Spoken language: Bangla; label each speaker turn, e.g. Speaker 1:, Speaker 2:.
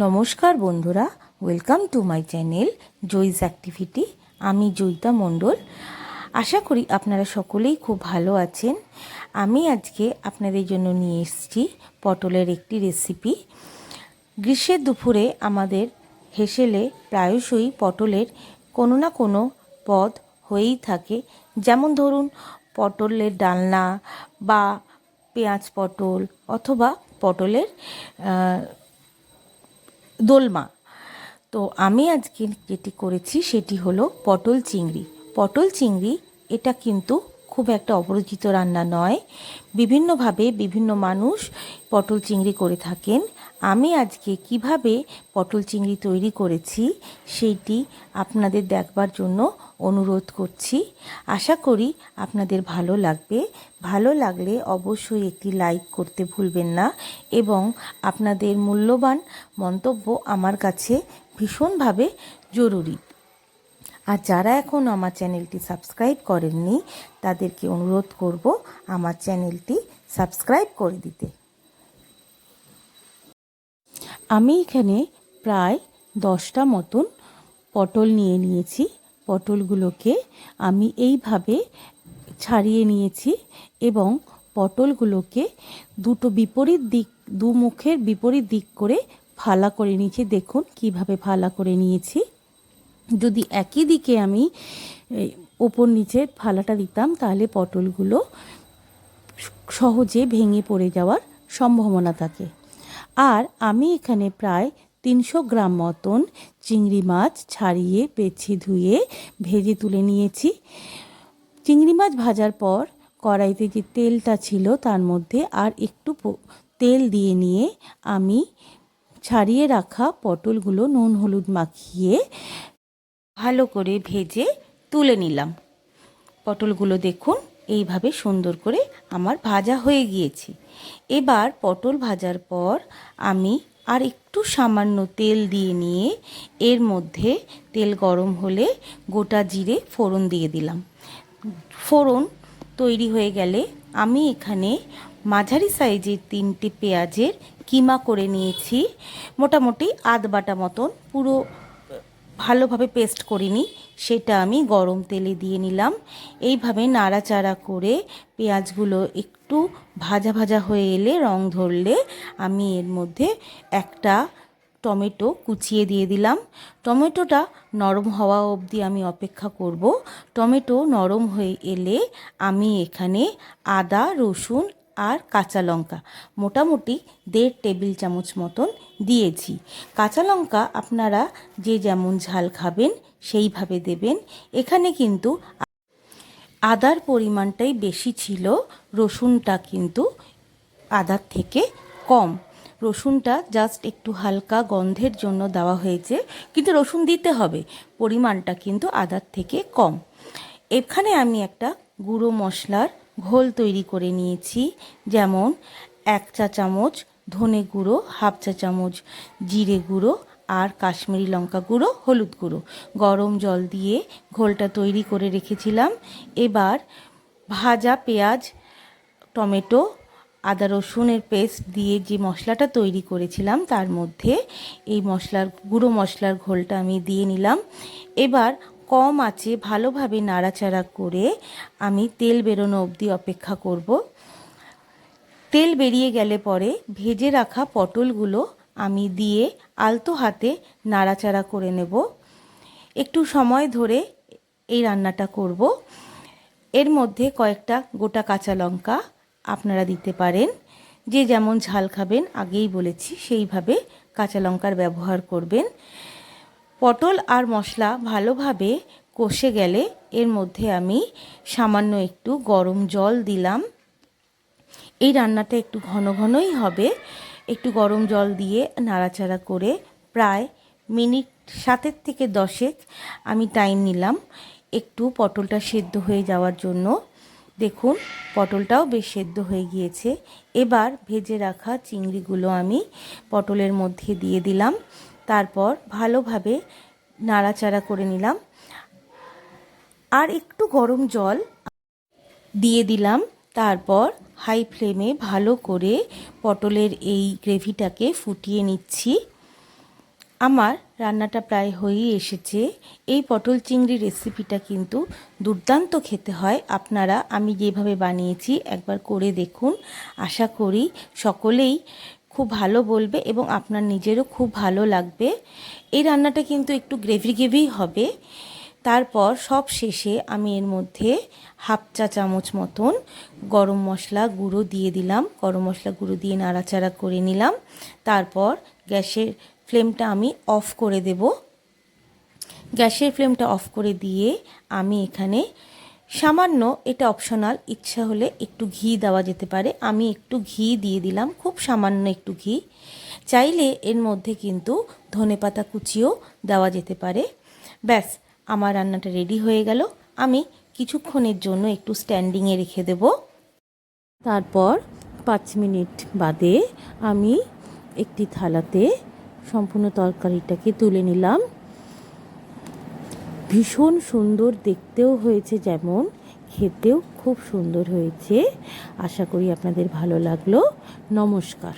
Speaker 1: নমস্কার বন্ধুরা, welcome to my channel Joyi's activity. আমি জয়িতা মণ্ডল। আশা করি আপনারা সকলেই খুব ভালো আছেন। আমি আজকে আপনাদের জন্য নিয়ে এসেছি পটলের একটি রেসিপি। গ্রীষ্মের দুপুরে আমাদের হেসেলে প্রায়শই পটলের কোনো না কোনো পদ হয়েই থাকে। যেমন ধরুন পটলের ডালনা বা পেঁয়াজ পটল অথবা পটলের দোলমা। তো আমি আজকে যেটি করেছি সেটি হলো পটল চিংড়ি। পটল চিংড়ি এটা কিন্তু খুব একটা অপরিচিত রান্না নয়। বিভিন্নভাবে বিভিন্ন মানুষ পটল চিংড়ি করে থাকেন। আমি আজকে কিভাবে পটল চিংড়ি তৈরি করেছি সেইটি আপনাদের দেখবার জন্য অনুরোধ করছি। আশা করি আপনাদের ভালো লাগবে। ভালো লাগলে অবশ্যই একটি লাইক করতে ভুলবেন না এবং আপনাদের মূল্যবান মন্তব্য আমার কাছে ভীষণভাবে জরুরি। আর যারা এখন আমার চ্যানেলটি সাবস্ক্রাইব করেননি তাদেরকে অনুরোধ করব আমার চ্যানেলটি সাবস্ক্রাইব করে দিতে। আমি এখানে প্রায় 10টা মতন পটল নিয়ে নিয়েছি। পটলগুলোকে আমি এইভাবে ছাড়িয়ে নিয়েছি এবং পটলগুলোকে দু মুখের বিপরীত দিক করে ফালা করে নিয়েছি। দেখুন কিভাবে ফালা করে নিয়েছি। যদি একই দিকে আমি ওপর নিচে ফালাটা দিতাম তাহলে পটলগুলো সহজে ভেঙে পড়ে যাওয়ার সম্ভাবনা থাকে। আর আমি এখানে প্রায় 300 গ্রাম মতন চিংড়ি মাছ ছাড়িয়ে বেছে ধুয়ে ভেজে তুলে নিয়েছি। চিংড়ি মাছ ভাজার পর কড়াইতে যে তেলটা ছিল তার মধ্যে আর একটু তেল দিয়ে নিয়ে আমি ছাড়িয়ে রাখা পটলগুলো নুন হলুদ মাখিয়ে ভালো করে ভেজে তুলে নিলাম। পটলগুলো দেখুন এইভাবে সুন্দর করে আমার ভাজা হয়ে গিয়েছে। এবার পটল ভাজার পর আমি আর একটু সামান্য তেল দিয়ে নিয়ে এর মধ্যে তেল গরম হলে গোটা জিরে ফোড়ন দিয়ে দিলাম। ফোড়ন তৈরি হয়ে গেলে আমি এখানে মাঝারি সাইজের 3টে পেঁয়াজের কিমা করে নিয়েছি। মোটামুটি আধ বাটা মতন, পুরো ভালোভাবে পেস্ট করিনি, সেটা আমি গরম তেলে দিয়ে নিলাম। এইভাবে নাড়াচাড়া করে পেঁয়াজগুলো একটু ভাজা ভাজা হয়ে এলে, রং ধরলে আমি এর মধ্যে একটা টমেটো কুচিয়ে দিয়ে দিলাম। টমেটোটা নরম হওয়া অবধি আমি অপেক্ষা করব। টমেটো নরম হয়ে এলে আমি এখানে আদা রসুন আর কাঁচা লঙ্কা মোটামুটি 1.5 টেবিল চামচ মতন দিয়েছি। কাঁচা লঙ্কা আপনারা যে যেমন ঝাল খাবেন সেইভাবে দেবেন। এখানে কিন্তু আদার পরিমাণটাই বেশি ছিল, রসুনটা কিন্তু আদার থেকে কম। রসুনটা জাস্ট একটু হালকা গন্ধের জন্য দেওয়া হয়েছে, কিন্তু রসুন দিতে হবে, পরিমাণটা কিন্তু আদার থেকে কম। এখানে আমি একটা গুঁড়ো মশলার ঘোল তৈরি করে নিয়েছি। যেমন 1 চা চামচ ধনে গুঁড়ো, 1/2 চা চামচ জিরে গুঁড়ো আর কাশ্মীরি লঙ্কা গুঁড়ো, হলুদ গুঁড়ো। গরম জল দিয়ে ঘোলটা তৈরি করে রেখেছিলাম। এবার ভাজা পেঁয়াজ, টমেটো, আদা রসুনের পেস্ট দিয়ে যে মশলাটা তৈরি করেছিলাম তার মধ্যে এই গুঁড়ো মশলার ঘোলটা আমি দিয়ে নিলাম। এবার কম আঁচে ভালোভাবে নাড়াচাড়া করে আমি তেল বেরোনো অবধি অপেক্ষা করব। তেল বেরিয়ে গেলে পরে ভেজে রাখা পটলগুলো আমি দিয়ে আলতো হাতে নাড়াচাড়া করে নেব। একটু সময় ধরে এই রান্নাটা করব। এর মধ্যে কয়েকটা গোটা কাঁচা লঙ্কা আপনারা দিতে পারেন, যে যেমন ঝাল খাবেন, আগেই বলেছি সেইভাবে কাঁচা লঙ্কার ব্যবহার করবেন। পটল আর মশলা ভালোভাবে কষে গেলে এর মধ্যে আমি সামান্য একটু গরম জল দিলাম। এই রান্নাটা একটু ঘন ঘনই হবে। একটু গরম জল দিয়ে নাড়াচাড়া করে প্রায় মিনিট 7 থেকে 10 আমি টাইম নিলাম একটু পটলটা সেদ্ধ হয়ে যাওয়ার জন্য। দেখুন পটলটাও বেশ সেদ্ধ হয়ে গিয়েছে। এবার ভেজে রাখা চিংড়িগুলো আমি পটলের মধ্যে দিয়ে দিলাম। তারপর ভালোভাবে নাড়াচাড়া করে নিলাম। আর একটু গরম জল দিয়ে দিলাম। তারপর হাই ফ্লেমে ভালো করে পটলের এই গ্রেভিটাকে ফুটিয়ে নিচ্ছি। আমার রান্নাটা প্রায় হয়েই এসেছে। এই পটল চিংড়ি রেসিপিটা কিন্তু দুর্দান্ত খেতে হয়। আপনারা আমি যেভাবে বানিয়েছি একবার করে দেখুন। আশা করি সকলেই খুব ভালো বলবে এবং আপনার নিজেরও খুব ভালো লাগবে। এই রান্নাটা কিন্তু একটু গ্রেভি গ্রেভি হবে। তারপর সব শেষে আমি এর মধ্যে হাফ চা চামচ মতন গরম মশলা গুঁড়ো দিয়ে দিলাম। গরম মশলা গুঁড়ো দিয়ে নাড়াচাড়া করে নিলাম। তারপর গ্যাসের ফ্লেমটা আমি অফ করে দেব। গ্যাসের ফ্লেমটা অফ করে দিয়ে আমি এখানে সামান্য, এটা অপশনাল, ইচ্ছা হলে একটু ঘি দেওয়া যেতে পারে, আমি একটু ঘি দিয়ে দিলাম, খুব সামান্য একটু ঘি। চাইলে এর মধ্যে কিন্তু ধনেপাতা কুচিও দেওয়া যেতে পারে। ব্যাস, আমার রান্নাটা রেডি হয়ে গেল। আমি কিছুক্ষণের জন্য একটু স্ট্যান্ডিংয়ে রেখে দেব। তারপর 5 মিনিট বাদে আমি একটি থালাতে সম্পূর্ণ তরকারিটাকে তুলে নিলাম। ভীষণ সুন্দর দেখতেও হয়েছে, যেমন খেতেও খুব সুন্দর হয়েছে। আশা করি আপনাদের ভালো লাগলো। নমস্কার।